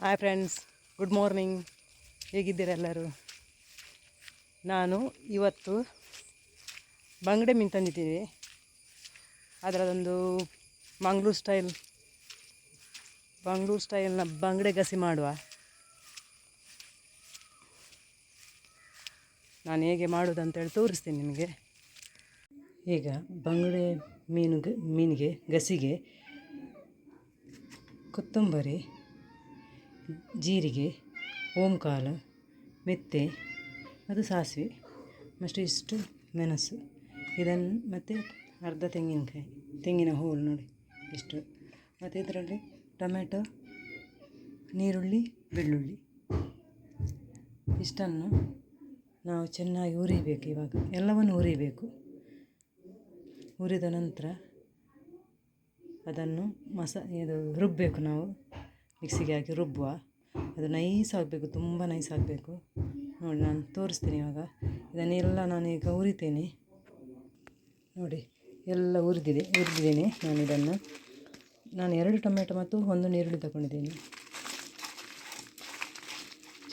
Hi friends, good morning. ಹೇಗಿದ್ದೀರೆಲ್ಲರೂ? ನಾನು ಇವತ್ತು ಬಂಗಡೆ ಮೀನು ತಂದಿದ್ದೀವಿ. ಅದರದೊಂದು ಮಂಗಳೂರು ಸ್ಟೈಲ್ನ ಬಂಗಡೆ ಗಸಿ ಮಾಡುವ. ನಾನು ಹೇಗೆ ಮಾಡೋದಂತೇಳಿ ತೋರಿಸ್ತೀನಿ ನಿಮಗೆ. ಈಗ ಬಂಗಡೆ ಮೀನಿಗೆ ಗಸಿಗೆ ಕೊತ್ತಂಬರಿ, ಜೀರಿಗೆ, ಓಂಕಾಳು, ಮೆಂತೆ ಮತ್ತು ಸಾಸಿವೆ ಮತ್ತು ಇಷ್ಟು ಮೆಣಸು, ಇದನ್ನು ಮತ್ತು ಅರ್ಧ ತೆಂಗಿನ ಹೋಳು ನೋಡಿ ಇಷ್ಟು, ಮತ್ತು ಇದರಲ್ಲಿ ಟೊಮೆಟೊ, ನೀರುಳ್ಳಿ, ಬೆಳ್ಳುಳ್ಳಿ ಇಷ್ಟನ್ನು ನಾವು ಚೆನ್ನಾಗಿ ಹುರಿಬೇಕು. ಇವಾಗ ಎಲ್ಲವನ್ನು ಹುರಿಬೇಕು. ಹುರಿದ ನಂತರ ಅದನ್ನು ಇದು ರುಬ್ಬಬೇಕು. ನಾವು ಮಿಕ್ಸಿಗೆ ಹಾಕಿ ರುಬ್ಬುವ. ಅದು ನೈಸ್ ಆಗಬೇಕು, ತುಂಬ ನೈಸ್ ಆಗಬೇಕು. ನೋಡಿ, ನಾನು ತೋರಿಸ್ತೀನಿ ಇವಾಗ. ಇದನ್ನೆಲ್ಲ ನಾನೀಗ ಹುರಿತೇನೆ. ನೋಡಿ, ಎಲ್ಲ ಹುರಿದಿದ್ದೀನಿ ನಾನು 2 ಟೊಮೆಟೊ ಮತ್ತು 1 ನೀರುಳ್ಳಿ ತಗೊಂಡಿದ್ದೀನಿ.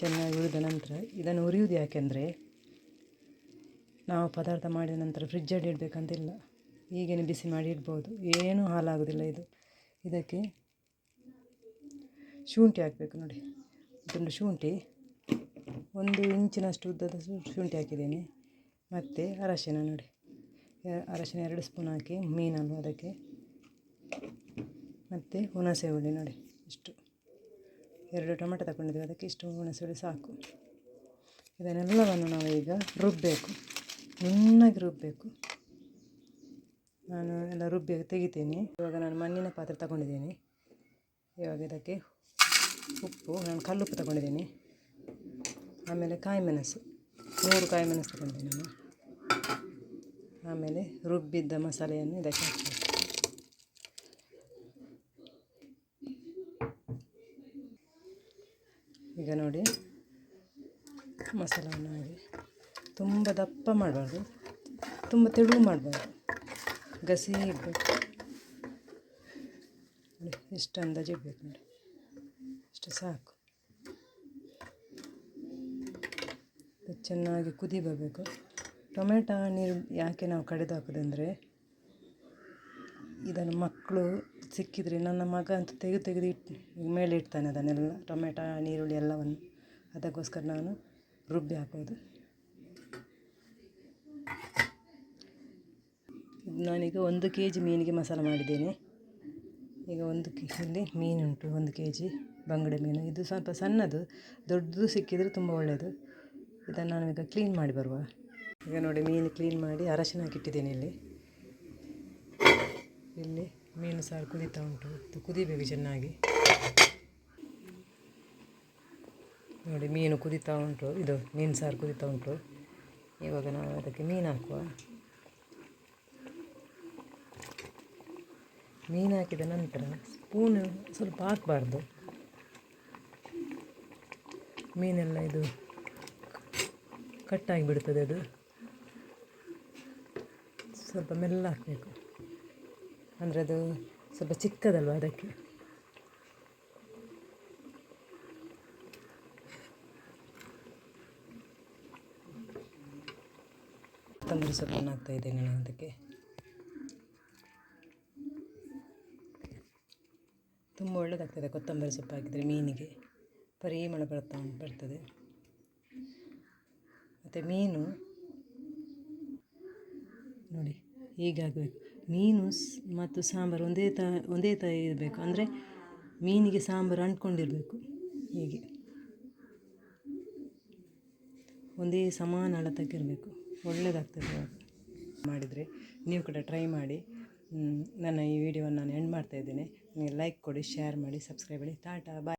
ಚೆನ್ನಾಗಿ ಹುರಿದ ನಂತರ ಇದನ್ನು ಹುರಿಯುವುದು ಯಾಕೆಂದರೆ, ನಾವು ಪದಾರ್ಥ ಮಾಡಿದ ನಂತರ ಫ್ರಿಜ್ಜಲ್ಲಿ ಇಡಬೇಕಂತಿಲ್ಲ, ಹೀಗೇ ಬಿಸಿ ಮಾಡಿ ಇಡ್ಬೋದು, ಏನೂ ಹಾಳಾಗೋದಿಲ್ಲ ಇದು. ಇದಕ್ಕೆ ಶುಂಠಿ ಹಾಕಬೇಕು. ನೋಡಿ, ಇದೊಂದು ಶುಂಠಿ 1 ಇಂಚಿನಷ್ಟು ಉದ್ದದ ಶುಂಠಿ ಹಾಕಿದ್ದೇನೆ. ಮತ್ತು ಅರಶಿನ ನೋಡಿ, ಅರಶಿನ 2 ಸ್ಪೂನ್ ಹಾಕಿ ಮೀನನ್ನು ಅದಕ್ಕೆ. ಮತ್ತು ಹುಣಸೆ ಹುಳಿ ನೋಡಿ ಇಷ್ಟು, 2 ಟೊಮೆಟೊ ತಗೊಂಡಿದ್ದೀವಿ, ಅದಕ್ಕೆ ಇಷ್ಟು ಹುಣಸೆ ಹುಳಿ ಸಾಕು. ಇದನ್ನೆಲ್ಲವನ್ನು ನಾವು ಈಗ ರುಬ್ಬಬೇಕು, ನುಣ್ಣಗೆ ರುಬ್ಬಬೇಕು. ನಾನು ಎಲ್ಲ ರುಬ್ಬಿ ತೆಗಿತೀನಿ. ಇವಾಗ ನಾನು ಮಣ್ಣಿನ ಪಾತ್ರೆ ತಗೊಂಡಿದ್ದೀನಿ. ಇವಾಗ ಇದಕ್ಕೆ ಉಪ್ಪು, ನಾನು ಕಲ್ಲುಪ್ಪು ತಗೊಂಡಿದ್ದೀನಿ. ಆಮೇಲೆ ಕಾಯಿಮೆಣಸು 3 ಕಾಯಿಮೆಣಸು ತಗೊಂಡಿದ್ದೀನಿ ನಾನು. ಆಮೇಲೆ ರುಬ್ಬಿದ್ದ ಮಸಾಲೆಯನ್ನು ಇದಕ್ಕೆ ಹಾಕಬೇಕು. ಈಗ ನೋಡಿ, ಮಸಾಲವನ್ನು ಹಾಗೆ ತುಂಬ ದಪ್ಪ ಮಾಡಬಾರ್ದು, ತುಂಬ ತೆಳು ಮಾಡಬಾರ್ದು, ಗಸಿ ಇಡಬೇಕು. ನೋಡಿ, ಇಷ್ಟು ಅಂದಾಜು ಇಡಬೇಕು. ನೋಡಿ, ಇಷ್ಟು ಸಾಕು. ಚೆನ್ನಾಗಿ ಕುದಿ ಬರಬೇಕು. ಟೊಮೆಟೊ ನೀರು ಯಾಕೆ ನಾವು ಕಡೆದು ಹಾಕೋದಂದರೆ, ಇದನ್ನು ಮಕ್ಕಳು ಸಿಕ್ಕಿದರೆ, ನನ್ನ ಮಗ ಅಂತ ತೆಗೆದು ಮೇಲೆ ಇಡ್ತಾನೆ ಅದನ್ನೆಲ್ಲ, ಟೊಮೆಟೊ ನೀರುಳ್ಳಿ ಎಲ್ಲವನ್ನು. ಅದಕ್ಕೋಸ್ಕರ ನಾನು ರುಬ್ಬಿ ಹಾಕೋದು. ನಾನೀಗ 1 kg ಮೀನಿಗೆ ಮಸಾಲೆ ಮಾಡಿದ್ದೇನೆ. ಈಗ ಇಲ್ಲಿ ಮೀನುಂಟು, 1 kg ಬಂಗಡೆ ಮೀನು. ಇದು ಸ್ವಲ್ಪ ಸಣ್ಣದು, ದೊಡ್ಡದು ಸಿಕ್ಕಿದರೆ ತುಂಬ ಒಳ್ಳೆಯದು. ಇದನ್ನು ನಾನೀಗ ಕ್ಲೀನ್ ಮಾಡಿ ಬರುವ. ಈಗ ನೋಡಿ, ಮೀನು ಕ್ಲೀನ್ ಮಾಡಿ ಅರಶಿನ ಹಾಕಿಟ್ಟಿದ್ದೇನೆ. ಇಲ್ಲಿ ಮೀನು ಸಾರು ಕುದೀತಾ ಉಂಟು. ಇದು ಕುದಿಬೇಕು ಚೆನ್ನಾಗಿ. ನೋಡಿ, ಮೀನು ಕುದೀತಾ ಉಂಟು, ಇದು ಮೀನು ಸಾರು ಕುದೀತಾ ಉಂಟು. ಇವಾಗ ನಾವು ಅದಕ್ಕೆ ಮೀನು ಹಾಕುವ. ಮೀನು ಹಾಕಿದ ನಂತರ ಸ್ಪೂನು ಸ್ವಲ್ಪ ಹಾಕಬಾರ್ದು, ಮೀನೆಲ್ಲ ಇದು ಕಟ್ಟಾಗಿ ಬಿಡ್ತದೆ. ಅದು ಸ್ವಲ್ಪ ಮೆಲ್ಲ ಹಾಕಬೇಕು, ಅಂದರೆ ಅದು ಸ್ವಲ್ಪ ಚಿಕ್ಕದಲ್ವ, ಅದಕ್ಕೆ. ಕೊತ್ತಂಬರಿ ಸೊಪ್ಪನ್ನು ಹಾಕ್ತಾಯಿದ್ದೇನೆ ನಾನು ಅದಕ್ಕೆ. ತುಂಬ ಒಳ್ಳೆಯದಾಗ್ತದೆ ಕೊತ್ತಂಬರಿ ಸೊಪ್ಪು ಹಾಕಿದರೆ ಮೀನಿಗೆ, ಪರಿಮಳ ಬರ್ತದೆ. ಮತ್ತು ಮೀನು ನೋಡಿ ಹೀಗಾಗಬೇಕು. ಮೀನು ಮತ್ತು ಸಾಂಬಾರು ಒಂದೇ ಥರ ಇರಬೇಕು, ಅಂದರೆ ಮೀನಿಗೆ ಸಾಂಬಾರು ಅಂಟ್ಕೊಂಡಿರಬೇಕು. ಹೀಗೆ ಒಂದೇ ಸಮಾನ ಅಳತೆಗಿರಬೇಕು, ಒಳ್ಳೆಯದಾಗ್ತದೆ ಮಾಡಿದರೆ. ನೀವು ಕೂಡ ಟ್ರೈ ಮಾಡಿ. ನನ್ನ ಈ ವಿಡಿಯೋವನ್ನು ನಾನು ಎಂಡ್ ಮಾಡ್ತಾಯಿದ್ದೇನೆ. ನೀವು ಲೈಕ್ ಕೊಡಿ, ಶೇರ್ ಮಾಡಿ, ಸಬ್ಸ್ಕ್ರೈಬ್ ಮಾಡಿ. ಟಾಟಾ, ಬಾಯ್.